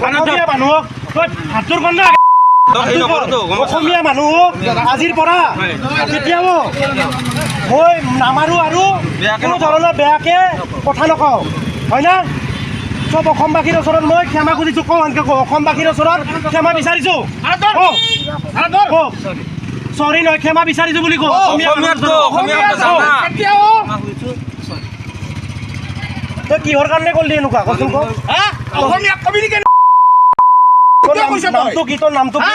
অসমীয়া মানুহক হাতৰ কন্দা অসমীয়া মানুহ আজিৰ পৰা কেতিয়াও মই নামাৰো আৰু কোনো ধৰণৰ বেয়াকে কথা নকওঁ হয় না সব অসমবাসীৰ ওচৰত মই ক্ষমা খুজিছোঁ কওঁ এনেকৈ কওঁ অসমবাসীৰ ওচৰত ক্ষমা বিচাৰিছোঁ চৰি নহয় ক্ষমা বিচাৰিছোঁ বুলি কওঁ তই কিহৰ কাৰণে কৰিলি এনেকুৱা কচোন কওঁ নামটো কি তোৰ নামটো কি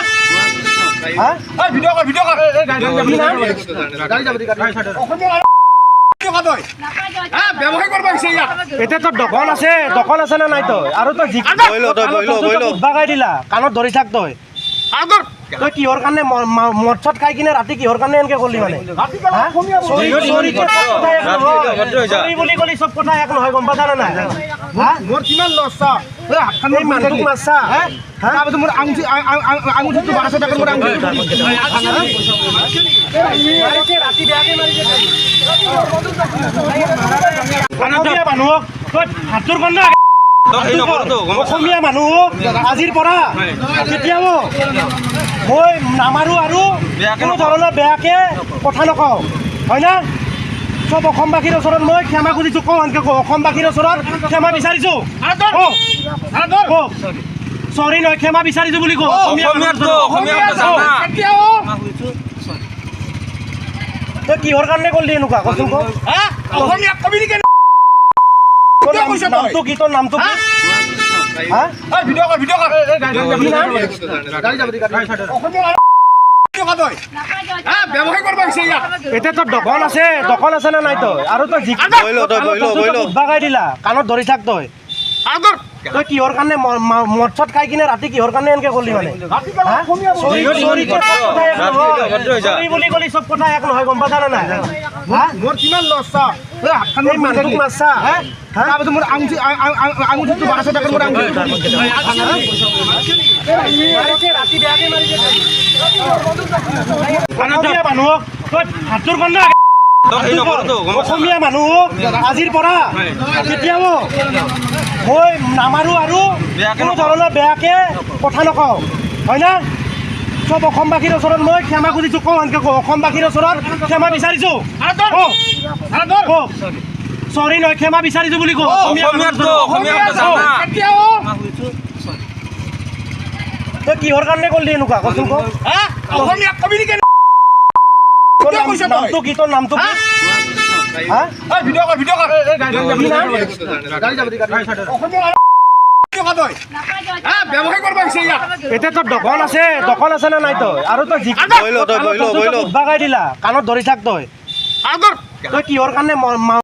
এতিয়া তোৰ দোকান আছে নে নাই তই আৰু তই বাগাই দিলা কাণত ধৰি থাক তই তই কিহৰ কাৰণে মদ চদ খাই কিনে ৰাতি কিহৰ কাৰণে এনেকে কৰিলি মানে বুলি কলি চব কথা এক নহয় গম পাইছা নে নাই মোৰ কিমান লছ মানুহটোক মাৰছা মোৰ আঙুঠিটো 1200 টাকাৰ মোৰ আঙুঠিটো ৰাতি বেয়াকে মাৰিছে মানুহক হাতৰ কন্দা অসমীয়া মানুহ আজিৰ পৰা কেতিয়াও মই নামাৰো আৰু কোনো ধৰণৰ বেয়াকে কথা নকওঁ হয় না সব অসমবাসীৰ ওচৰত মই ক্ষমা খুজিছোঁ কওঁ এনেকৈ কওঁ অসমবাসীৰ ওচৰত ক্ষমা বিচাৰিছোঁ চৰি নহয় ক্ষমা বিচাৰিছোঁ বুলি কওঁ তই কিহৰ কাৰণে কৰিলি এনেকুৱা কচোন কওঁ নামটো কি তোৰ নামটো কি এতিয়া তোৰ দোকান আছে নে নাই তই আৰু তই বাগাই দিলা কাণত ধৰি থাক তই তই কিহৰ কাৰণে মদ চদ খাই কিনে ৰাতি কিহৰ কাৰণে এনেকে কৰিলি মানে বুলি কলি চব কথা এক নহয় গম পাইছা নে নাই মোৰ কিমান লছ মানুহটোক মাৰছা মোৰ আঙুঠিটো 1200 টাকাৰ মোৰ আঙুঠিটো ৰাতি বেয়াকে মাৰিছে মানুহক হাতৰ কন্দা অসমীয়া মানুহ আজিৰ পৰা কেতিয়াও মই নামাৰো আৰু কোনো ধৰণৰ বেয়াকে কথা নকওঁ হয় না সব অসমবাসীৰ ওচৰত মই ক্ষমা খুজিছোঁ কওঁ এনেকৈ কওঁ অসমবাসীৰ ওচৰত ক্ষমা বিচাৰিছোঁ চৰি নহয় ক্ষমা বিচাৰিছোঁ বুলি কওঁ তই কিহৰ কাৰণে কৰিলি এনেকুৱা কচোন কওঁ নামটো কি তোৰ নামটো কি এতিয়া তোৰ দোকান আছে নে নাই তই আৰু তই বাগাই দিলা কাণত ধৰি থাক তই কিহৰ কাৰণে